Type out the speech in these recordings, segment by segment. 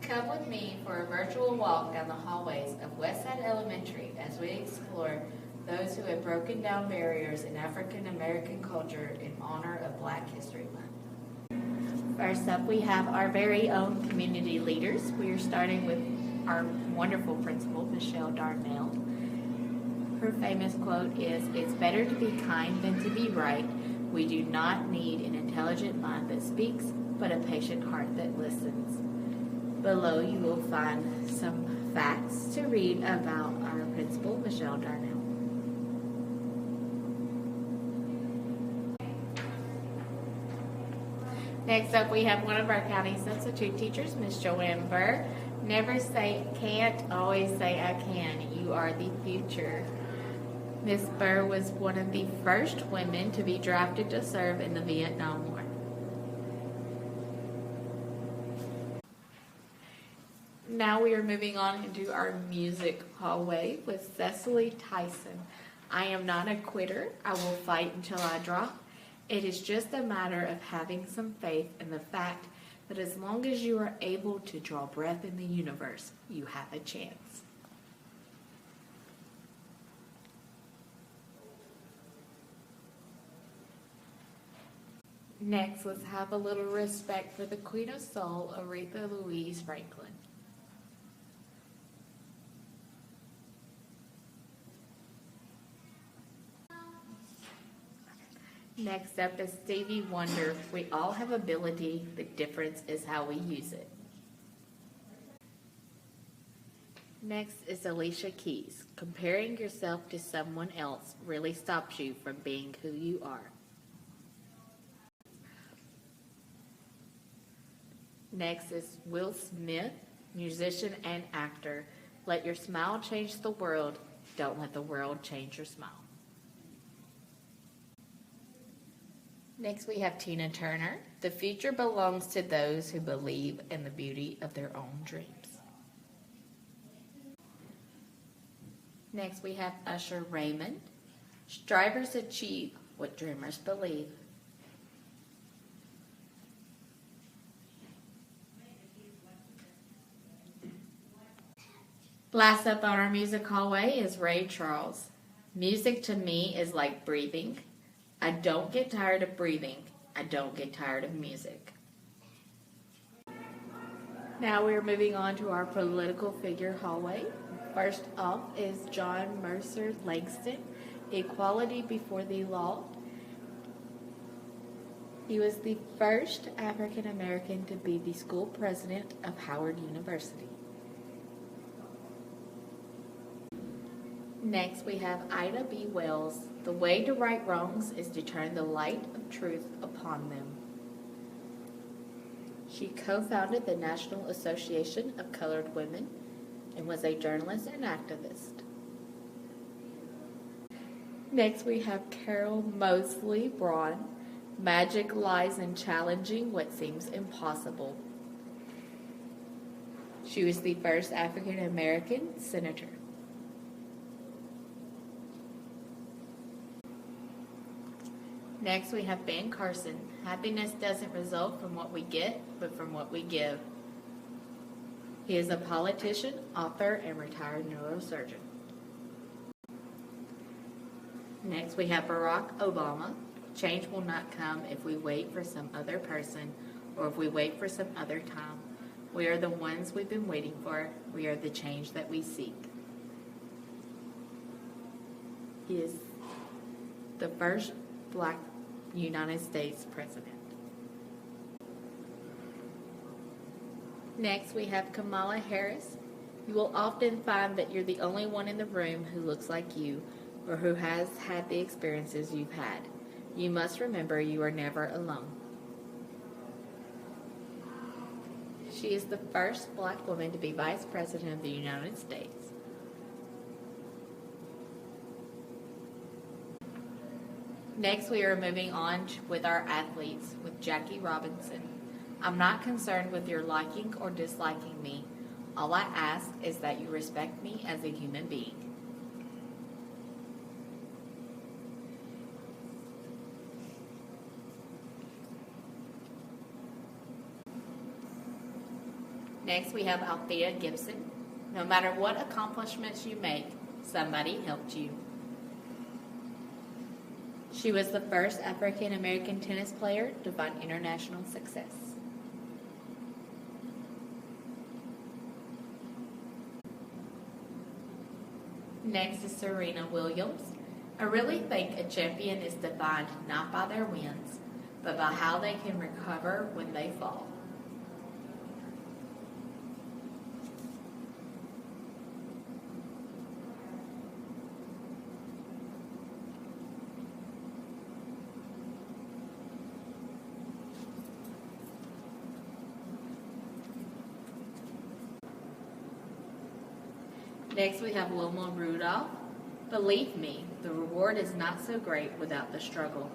Come with me for a virtual walk down the hallways of Westside Elementary as we explore those who have broken down barriers in African American culture in honor of Black History Month. First up, we have our very own community leaders. We are starting with our wonderful principal, Michelle Darnell. Her famous quote is, "It's better to be kind than to be right. We do not need an intelligent mind that speaks, but a patient heart that listens." Below you will find some facts to read about our principal, Michelle Darnell. Next up, we have one of our county substitute teachers, Miss Joanne Burr. Never say can't, always say I can. You are the future. Miss Burr was one of the first women to be drafted to serve in the Vietnam War. Now we are moving on into our music hallway with Cecily Tyson. I am not a quitter. I will fight until I drop. It is just a matter of having some faith in the fact that as long as you are able to draw breath in the universe, you have a chance. Next, let's have a little respect for the Queen of Soul, Aretha Louise Franklin. Next up is Stevie Wonder. We all have ability. The difference is how we use it. Next is Alicia Keys. Comparing yourself to someone else really stops you from being who you are. Next is Will Smith, musician and actor. Let your smile change the world. Don't let the world change your smile. Next, we have Tina Turner. The future belongs to those who believe in the beauty of their own dreams. Next, we have Usher Raymond. Strivers achieve what dreamers believe. Last up on our music hallway is Ray Charles. Music to me is like breathing. I don't get tired of breathing. I don't get tired of music. Now we're moving on to our political figure hallway. First off is John Mercer Langston, Equality Before the Law. He was the first African American to be the school president of Howard University. Next, we have Ida B. Wells. The way to right wrongs is to turn the light of truth upon them. She co-founded the National Association of Colored Women and was a journalist and activist. Next, we have Carol Moseley Braun. Magic lies in challenging what seems impossible. She was the first African American senator. Next, we have Ben Carson. Happiness doesn't result from what we get, but from what we give. He is a politician, author, and retired neurosurgeon. Next, we have Barack Obama. Change will not come if we wait for some other person or if we wait for some other time. We are the ones we've been waiting for. We are the change that we seek. He is the first Black United States president. Next, we have Kamala Harris. You will often find that you're the only one in the room who looks like you or who has had the experiences you've had. You must remember you are never alone. She is the first Black woman to be Vice President of the United States. Next, we are moving on with our athletes with Jackie Robinson. I'm not concerned with your liking or disliking me. All I ask is that you respect me as a human being. Next, we have Althea Gibson. No matter what accomplishments you make, somebody helped you. She was the first African American tennis player to find international success. Next is Serena Williams. I really think a champion is defined not by their wins, but by how they can recover when they fall. Next, we have Wilma Rudolph. Believe me, the reward is not so great without the struggle.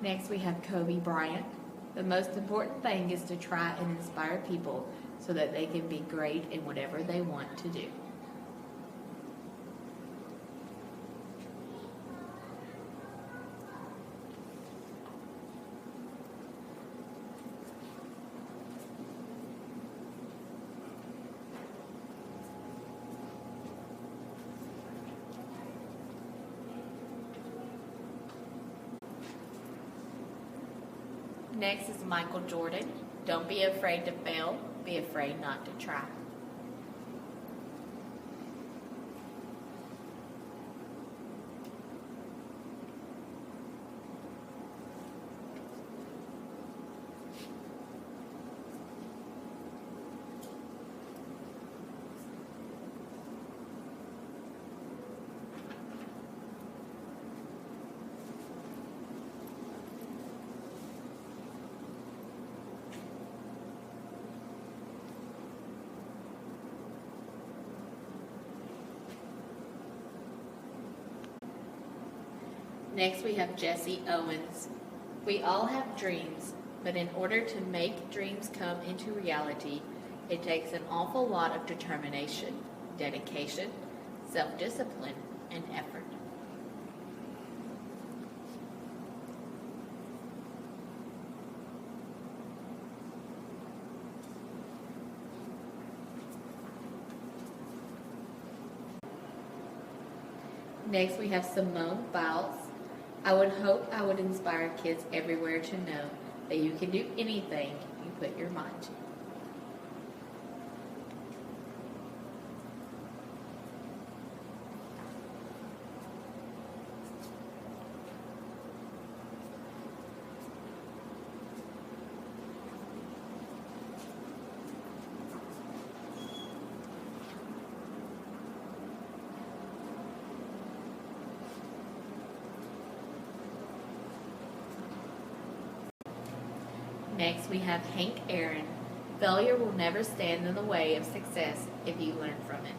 Next, we have Kobe Bryant. The most important thing is to try and inspire people so that they can be great in whatever they want to do. Next is Michael Jordan. Don't be afraid to fail, be afraid not to try. Next, we have Jesse Owens. We all have dreams, but in order to make dreams come into reality, it takes an awful lot of determination, dedication, self-discipline, and effort. Next, we have Simone Biles. I would hope I would inspire kids everywhere to know that you can do anything you put your mind to. Next, we have Hank Aaron. Failure will never stand in the way of success if you learn from it.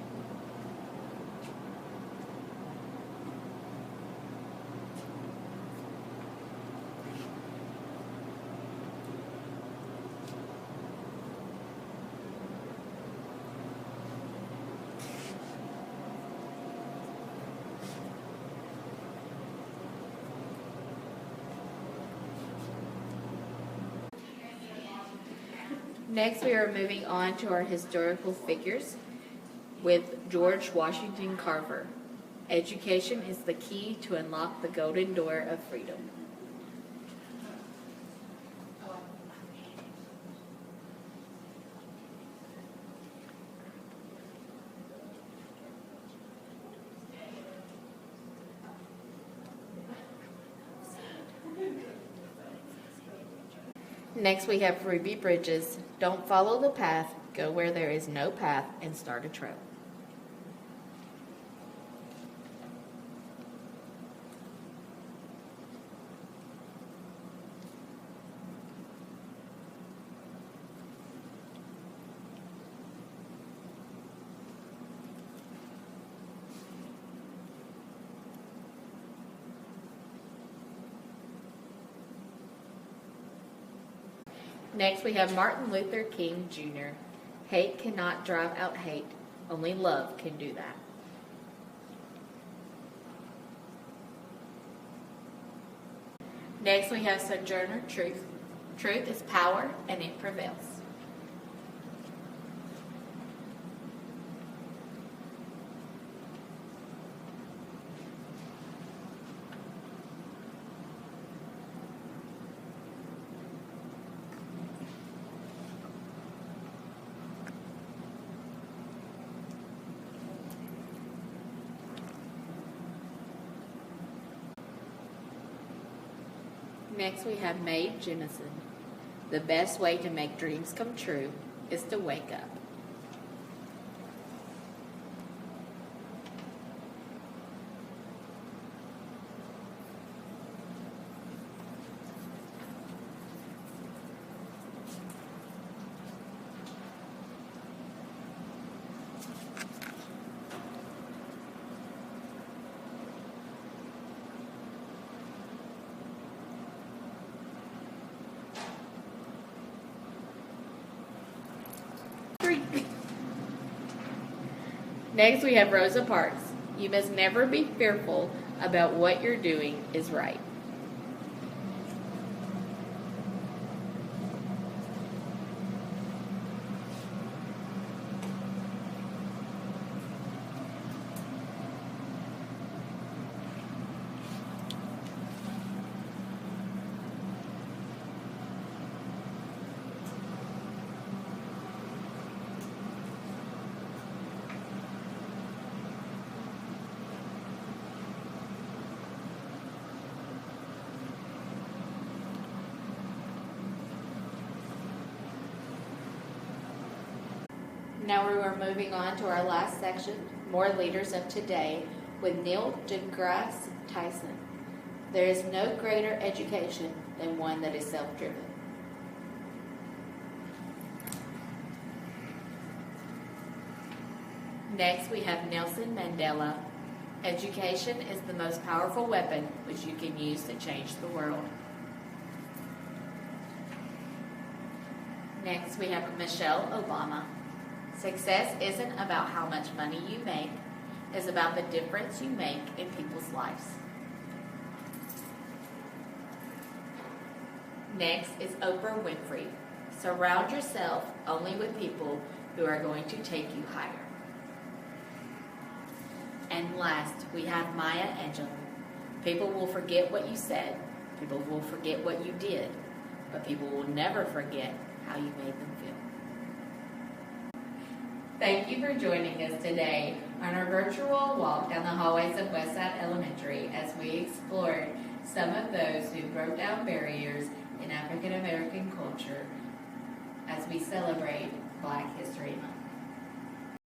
Next, we are moving on to our historical figures with George Washington Carver. Education is the key to unlock the golden door of freedom. Next, we have Ruby Bridges. Don't follow the path, go where there is no path, and start a trail. Next, we have Martin Luther King Jr. Hate cannot drive out hate. Only love can do that. Next, we have Sojourner Truth. Truth is power, and it prevails. Next, we have Mae Jemison. The best way to make dreams come true is to wake up. Next, we have Rosa Parks. You must never be fearful about what you're doing is right. Now we are moving on to our last section, More Leaders of Today, with Neil deGrasse Tyson. There is no greater education than one that is self-driven. Next, we have Nelson Mandela. Education is the most powerful weapon which you can use to change the world. Next, we have Michelle Obama. Success isn't about how much money you make, it's about the difference you make in people's lives. Next is Oprah Winfrey. Surround yourself only with people who are going to take you higher. And last, we have Maya Angelou. People will forget what you said, people will forget what you did, but people will never forget how you made them feel. Thank you for joining us today on our virtual walk down the hallways of Westside Elementary as we explored some of those who broke down barriers in African American culture as we celebrate Black History Month.